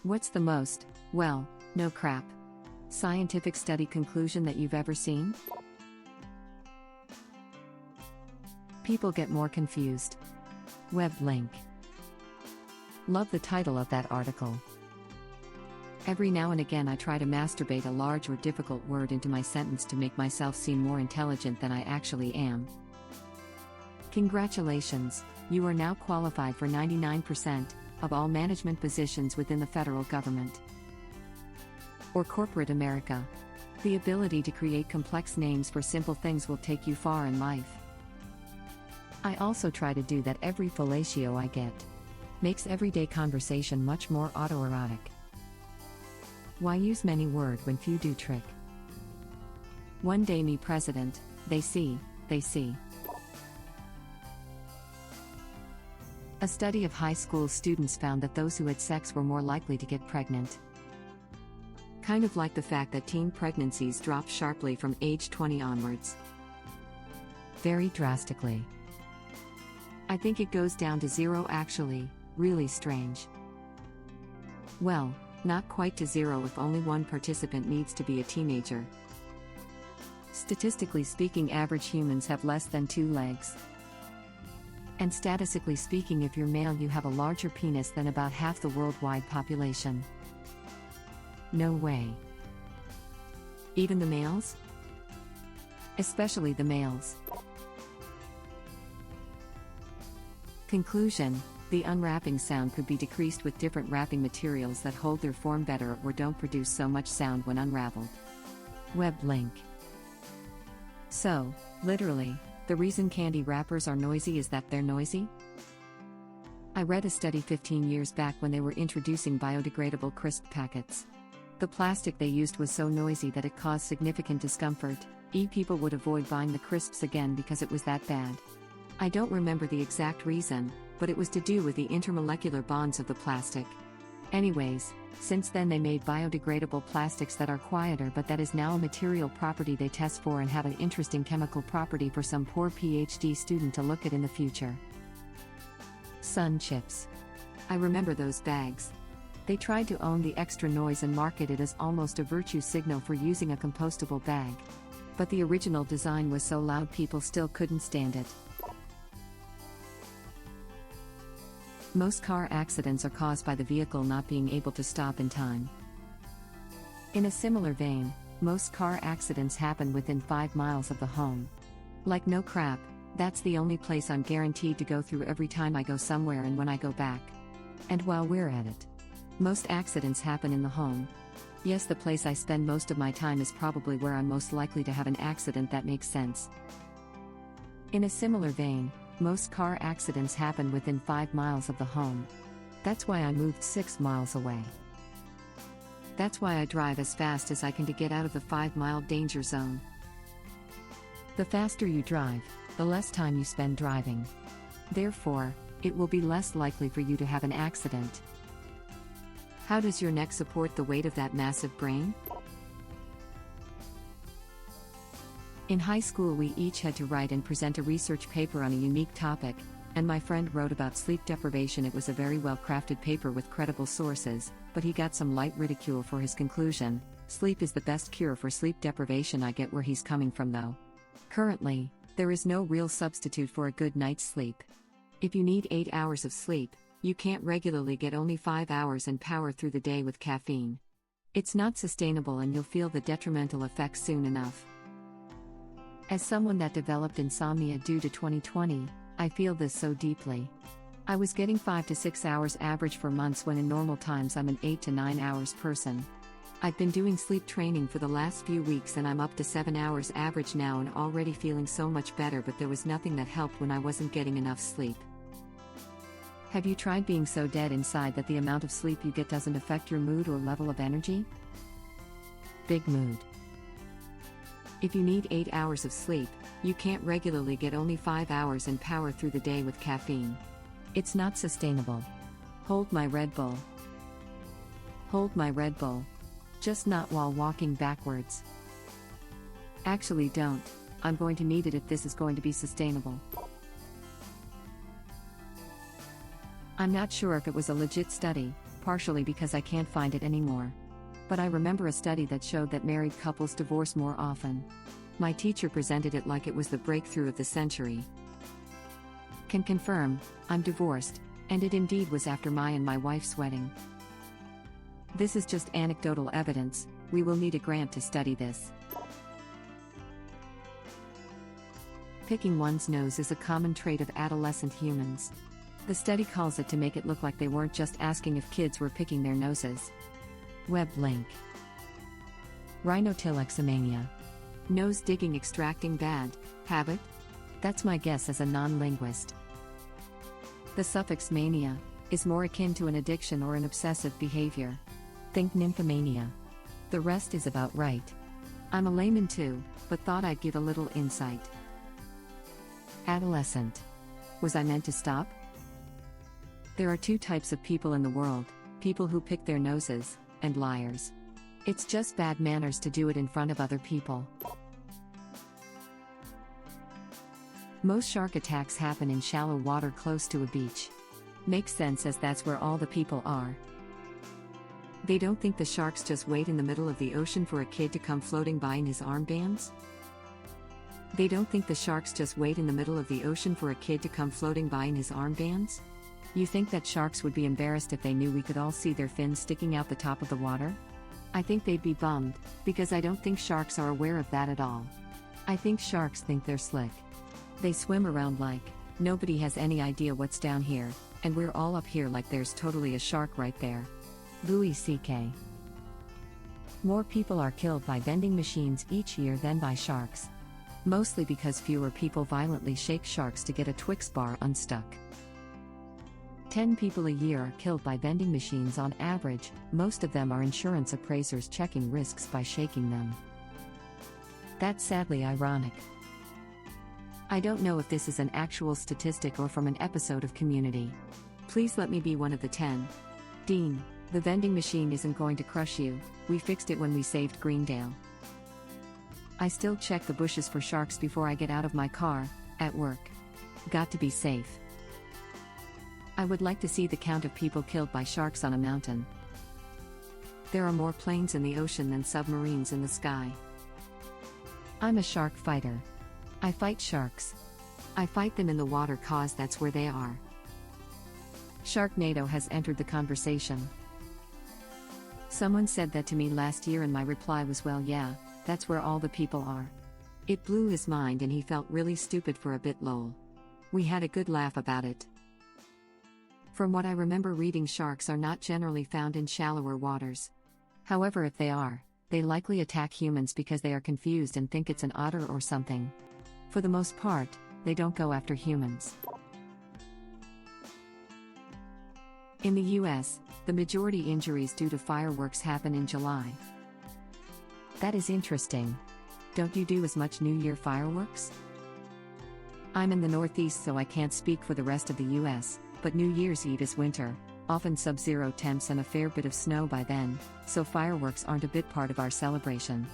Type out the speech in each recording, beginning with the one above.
What's the most, well, no crap, scientific study conclusion that you've ever seen? People get more confused. Web link. Love the title of that article. Every now and again I try to masturbate a large or difficult word into my sentence to make myself seem more intelligent than I actually am. Congratulations, you are now qualified for 99% of all management positions within the federal government. Or corporate America. The ability to create complex names for simple things will take you far in life. I also try to do that every fellatio I get. Makes everyday conversation much more autoerotic. Why use many word when few do trick? One day me president, they see. A study of high school students found that those who had sex were more likely to get pregnant. Kind of like the fact that teen pregnancies drop sharply from age 20 onwards. Very drastically. I think it goes down to zero actually, really strange. Well, not quite to zero if only one participant needs to be a teenager. Statistically speaking, average humans have less than 2 legs. And statistically speaking, if you're male, you have a larger penis than about half the worldwide population. No way. Even the males? Especially the males. Conclusion: the unwrapping sound could be decreased with different wrapping materials that hold their form better or don't produce so much sound when unraveled. Web link. So, literally, the reason candy wrappers are noisy is that they're noisy? I read a study 15 years back when they were introducing biodegradable crisp packets. The plastic they used was so noisy that it caused significant discomfort. People would avoid buying the crisps again because it was that bad. I don't remember the exact reason, but it was to do with the intermolecular bonds of the plastic. Anyways, since then they made biodegradable plastics that are quieter, but that is now a material property they test for and have an interesting chemical property for some poor PhD student to look at in the future. Sun chips. I remember those bags. They tried to own the extra noise and market it as almost a virtue signal for using a compostable bag. But the original design was so loud people still couldn't stand it. Most car accidents are caused by the vehicle not being able to stop in time. In a similar vein, most car accidents happen within 5 miles of the home. Like no crap, that's the only place I'm guaranteed to go through every time I go somewhere and when I go back. And while we're at it, most accidents happen in the home. Yes, the place I spend most of my time is probably where I'm most likely to have an accident. That makes sense. In a similar vein, most car accidents happen within 5 miles of the home. That's why I moved 6 miles away. That's why I drive as fast as I can to get out of the 5-mile danger zone. The faster you drive, the less time you spend driving. Therefore, it will be less likely for you to have an accident. How does your neck support the weight of that massive brain? In high school, we each had to write and present a research paper on a unique topic, and my friend wrote about sleep deprivation. It was a very well-crafted paper with credible sources, but he got some light ridicule for his conclusion. Sleep is the best cure for sleep deprivation. I get where he's coming from though. Currently, there is no real substitute for a good night's sleep. If you need 8 hours of sleep, you can't regularly get only 5 hours and power through the day with caffeine. It's not sustainable and you'll feel the detrimental effects soon enough. As someone that developed insomnia due to 2020, I feel this so deeply. I was getting 5 to 6 hours average for months when in normal times I'm an 8 to 9 hours person. I've been doing sleep training for the last few weeks and I'm up to 7 hours average now and already feeling so much better, but there was nothing that helped when I wasn't getting enough sleep. Have you tried being so dead inside that the amount of sleep you get doesn't affect your mood or level of energy? Big mood. If you need 8 hours of sleep, you can't regularly get only 5 hours and power through the day with caffeine. It's not sustainable. Hold my Red Bull. Hold my Red Bull. Just not while walking backwards. Actually don't. I'm going to need it if this is going to be sustainable. I'm not sure if it was a legit study, partially because I can't find it anymore. But I remember a study that showed that married couples divorce more often. My teacher presented it like it was the breakthrough of the century. Can confirm, I'm divorced, and it indeed was after my and my wife's wedding. This is just anecdotal evidence, we will need a grant to study this. Picking one's nose is a common trait of adolescent humans. The study calls it to make it look like they weren't just asking if kids were picking their noses. Web link. Rhinotilexomania. Nose digging extracting bad habit? That's my guess as a non-linguist. The suffix mania is more akin to an addiction or an obsessive behavior. Think nymphomania. The rest is about right. I'm a layman too, but thought I'd give a little insight. Adolescent. Was I meant to stop? There are two types of people in the world, people who pick their noses, and liars. It's just bad manners to do it in front of other people. Most shark attacks happen in shallow water close to a beach. Makes sense as that's where all the people are. They don't think the sharks just wait in the middle of the ocean for a kid to come floating by in his armbands? They don't think the sharks just wait in the middle of the ocean for a kid to come floating by in his armbands? You think that sharks would be embarrassed if they knew we could all see their fins sticking out the top of the water? I think they'd be bummed, because I don't think sharks are aware of that at all. I think sharks think they're slick. They swim around like, nobody has any idea what's down here, and we're all up here like there's totally a shark right there. Louis C.K. More people are killed by vending machines each year than by sharks. Mostly because fewer people violently shake sharks to get a Twix bar unstuck. 10 people a year are killed by vending machines on average, most of them are insurance appraisers checking risks by shaking them. That's sadly ironic. I don't know if this is an actual statistic or from an episode of Community. Please let me be one of the 10. Dean, the vending machine isn't going to crush you, we fixed it when we saved Greendale. I still check the bushes for sharks before I get out of my car, at work. Got to be safe. I would like to see the count of people killed by sharks on a mountain. There are more planes in the ocean than submarines in the sky. I'm a shark fighter. I fight sharks. I fight them in the water cause that's where they are. Sharknado has entered the conversation. Someone said that to me last year and my reply was, well, yeah, that's where all the people are. It blew his mind and he felt really stupid for a bit, lol. We had a good laugh about it. From what I remember reading, sharks are not generally found in shallower waters. However, if they are, they likely attack humans because they are confused and think it's an otter or something. For the most part, they don't go after humans. In the US, the majority injuries due to fireworks happen in July. That is interesting. Don't you do as much New Year fireworks? I'm in the Northeast, so I can't speak for the rest of the US, but New Year's Eve is winter, often sub-zero temps and a fair bit of snow by then, so fireworks aren't a big part of our celebration.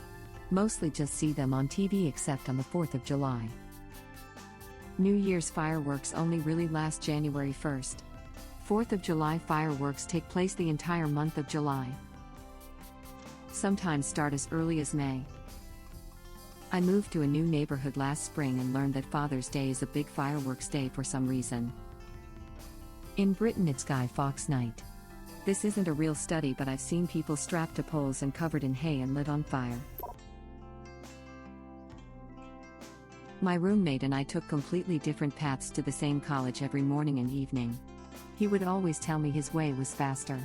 Mostly just see them on TV except on the 4th of July. New Year's fireworks only really last January 1st. 4th of July fireworks take place the entire month of July. Sometimes start as early as May. I moved to a new neighborhood last spring and learned that Father's Day is a big fireworks day for some reason. In Britain it's Guy Fawkes Night. This isn't a real study, but I've seen people strapped to poles and covered in hay and lit on fire. My roommate and I took completely different paths to the same college every morning and evening. He would always tell me his way was faster.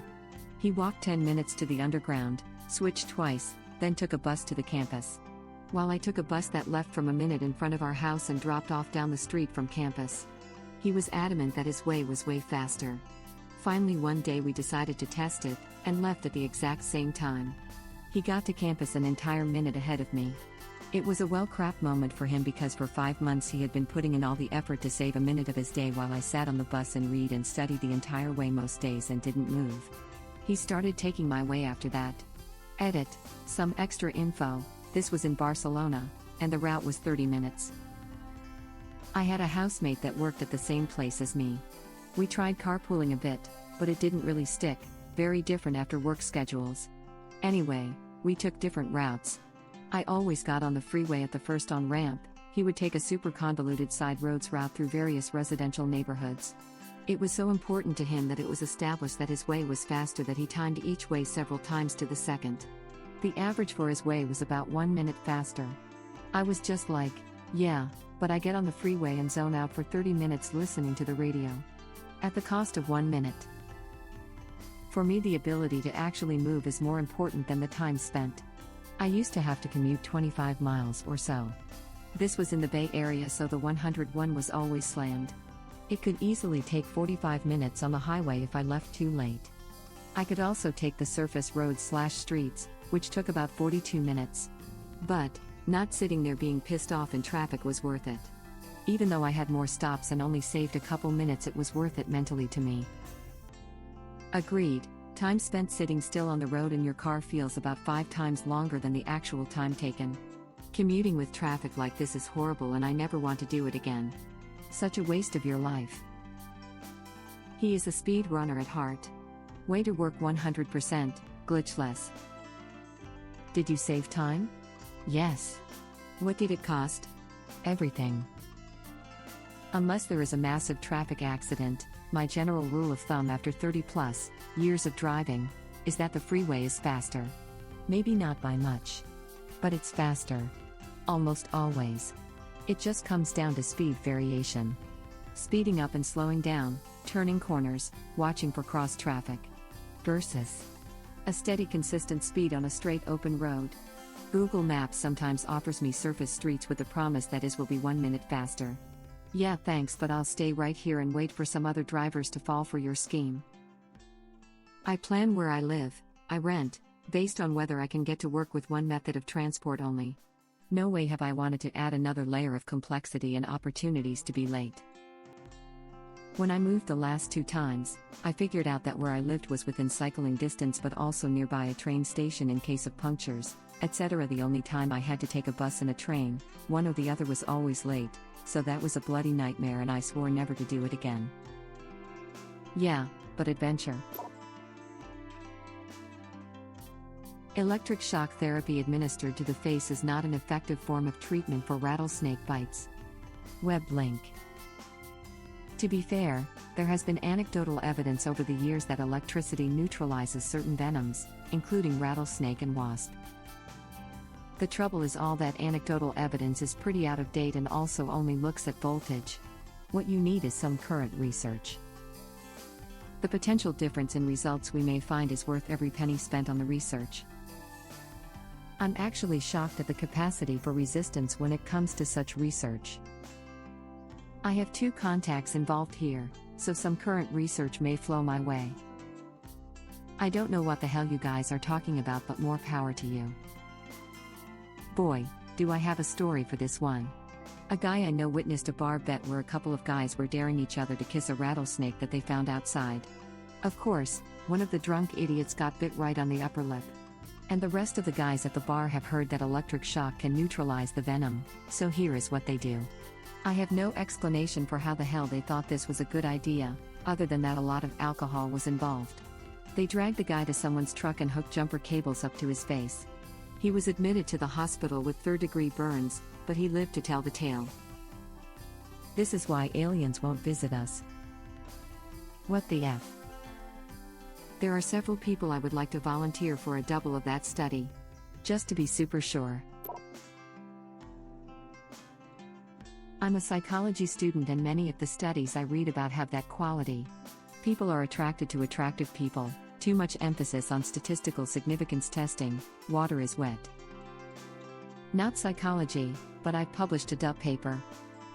He walked 10 minutes to the underground, switched twice, then took a bus to the campus. While I took a bus that left from a minute in front of our house and dropped off down the street from campus. He was adamant that his way was way faster. Finally one day we decided to test it, and left at the exact same time. He got to campus an entire minute ahead of me. It was a well-crap moment for him because for 5 months he had been putting in all the effort to save a minute of his day while I sat on the bus and read and studied the entire way most days and didn't move. He started taking my way after that. Edit. Some extra info, this was in Barcelona, and the route was 30 minutes. I had a housemate that worked at the same place as me. We tried carpooling a bit, but it didn't really stick, very different after work schedules. Anyway, we took different routes. I always got on the freeway at the first on-ramp. He would take a super convoluted side roads route through various residential neighborhoods. It was so important to him that it was established that his way was faster, that he timed each way several times to the second. The average for his way was about 1 minute faster. I was just like, yeah, but I get on the freeway and zone out for 30 minutes listening to the radio. At the cost of 1 minute. For me, the ability to actually move is more important than the time spent. I used to have to commute 25 miles or so. This was in the Bay Area, so the 101 was always slammed. It could easily take 45 minutes on the highway if I left too late. I could also take the surface roads/streets, which took about 42 minutes. But, not sitting there being pissed off in traffic was worth it. Even though I had more stops and only saved a couple minutes, it was worth it mentally to me. Agreed, time spent sitting still on the road in your car feels about 5 times longer than the actual time taken. Commuting with traffic like this is horrible, and I never want to do it again. Such a waste of your life. He is a speedrunner at heart. Way to work 100%, glitchless. Did you save time? Yes. What did it cost? Everything. Unless there is a massive traffic accident, my general rule of thumb after 30+ years of driving is that the freeway is faster. Maybe not by much. But it's faster. Almost always. It just comes down to speed variation. Speeding up and slowing down, turning corners, watching for cross traffic. Versus a steady, consistent speed on a straight open road. Google Maps sometimes offers me surface streets with the promise that it will be 1 minute faster. Yeah, thanks, but I'll stay right here and wait for some other drivers to fall for your scheme. I plan where I live, I rent, based on whether I can get to work with one method of transport only. No way have I wanted to add another layer of complexity and opportunities to be late. When I moved the last 2 times, I figured out that where I lived was within cycling distance but also nearby a train station in case of punctures, etc. The only time I had to take a bus and a train, one or the other, was always late, so that was a bloody nightmare and I swore never to do it again. Yeah, but adventure. Electric shock therapy administered to the face is not an effective form of treatment for rattlesnake bites. Web link. To be fair, there has been anecdotal evidence over the years that electricity neutralizes certain venoms, including rattlesnake and wasp. The trouble is, all that anecdotal evidence is pretty out of date and also only looks at voltage. What you need is some current research. The potential difference in results we may find is worth every penny spent on the research. I'm actually shocked at the capacity for resistance when it comes to such research. I have 2 contacts involved here, so some current research may flow my way. I don't know what the hell you guys are talking about, but more power to you. Boy, do I have a story for this one. A guy I know witnessed a bar bet where a couple of guys were daring each other to kiss a rattlesnake that they found outside. Of course, one of the drunk idiots got bit right on the upper lip. And the rest of the guys at the bar have heard that electric shock can neutralize the venom, so here is what they do. I have no explanation for how the hell they thought this was a good idea, other than that a lot of alcohol was involved. They dragged the guy to someone's truck and hooked jumper cables up to his face. He was admitted to the hospital with 3rd-degree burns, but he lived to tell the tale. This is why aliens won't visit us. What the F? There are several people I would like to volunteer for a double of that study. Just to be super sure. I'm a psychology student and many of the studies I read about have that quality. People are attracted to attractive people, too much emphasis on statistical significance testing, water is wet. Not psychology, but I published a DUP paper.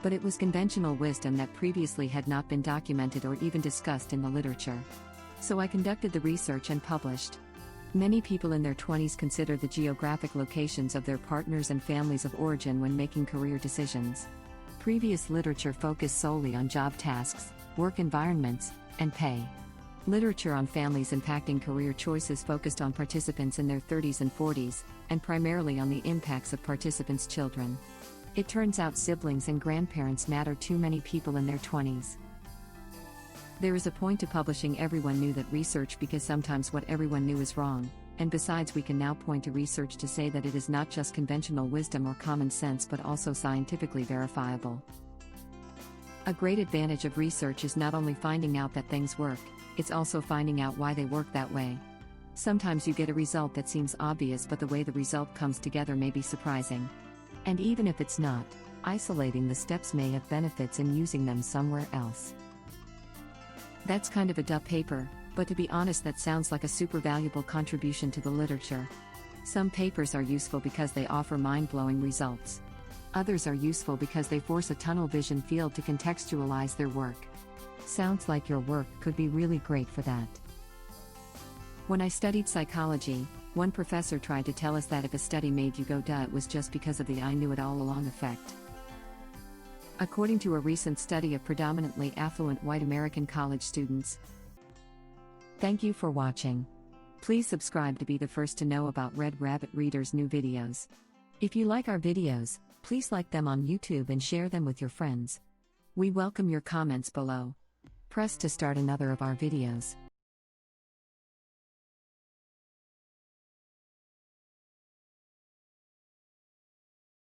But it was conventional wisdom that previously had not been documented or even discussed in the literature. So I conducted the research and published. Many people in their 20s consider the geographic locations of their partners and families of origin when making career decisions. Previous literature focused solely on job tasks, work environments, and pay. Literature on families impacting career choices focused on participants in their 30s and 40s, and primarily on the impacts of participants' children. It turns out siblings and grandparents matter to many people in their 20s. There is a point to publishing. Everyone knew that research because sometimes what everyone knew is wrong, and besides we can now point to research to say that it is not just conventional wisdom or common sense but also scientifically verifiable. A great advantage of research is not only finding out that things work, it's also finding out why they work that way. Sometimes you get a result that seems obvious, but the way the result comes together may be surprising. And even if it's not, isolating the steps may have benefits in using them somewhere else. That's kind of a duh paper, but to be honest, that sounds like a super valuable contribution to the literature. Some papers are useful because they offer mind-blowing results. Others are useful because they force a tunnel vision field to contextualize their work. Sounds like your work could be really great for that. When I studied psychology, one professor tried to tell us that if a study made you go duh, it was just because of the I knew it all along effect. According to a recent study of predominantly affluent white American college students. Thank you for watching. Please subscribe to be the first to know about Red Rabbit Reader's new videos. If you like our videos, please like them on YouTube and share them with your friends. We welcome your comments below. Press to start another of our videos.